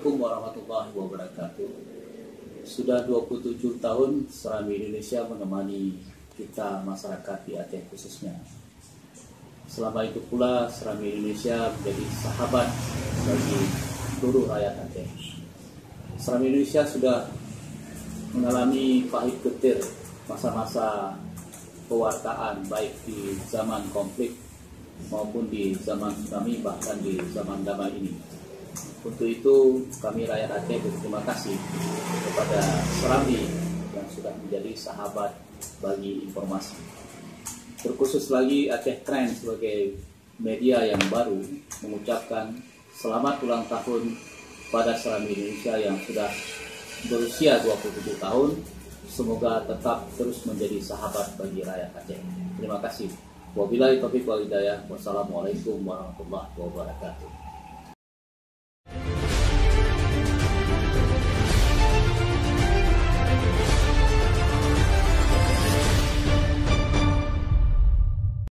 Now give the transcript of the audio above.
Assalamualaikum warahmatullahi wabarakatuh. Sudah 27 tahun Serami Indonesia menemani kita masyarakat di Aceh khususnya. Selama itu pula Serami Indonesia menjadi sahabat bagi seluruh rakyat Aceh. Serami Indonesia sudah mengalami pahit getir masa-masa pewartaan baik di zaman konflik maupun di zaman tsunami, bahkan di zaman damai ini. Untuk itu kami rakyat Aceh berterima kasih kepada Serami yang sudah menjadi sahabat bagi informasi. Terkhusus lagi Aceh Trends sebagai media yang baru mengucapkan selamat ulang tahun pada Serami Indonesia yang sudah berusia 27 tahun. Semoga tetap terus menjadi sahabat bagi rakyat Aceh. Terima kasih. Wabillahi taufiq wal hidayah. Wassalamualaikum warahmatullahi wabarakatuh.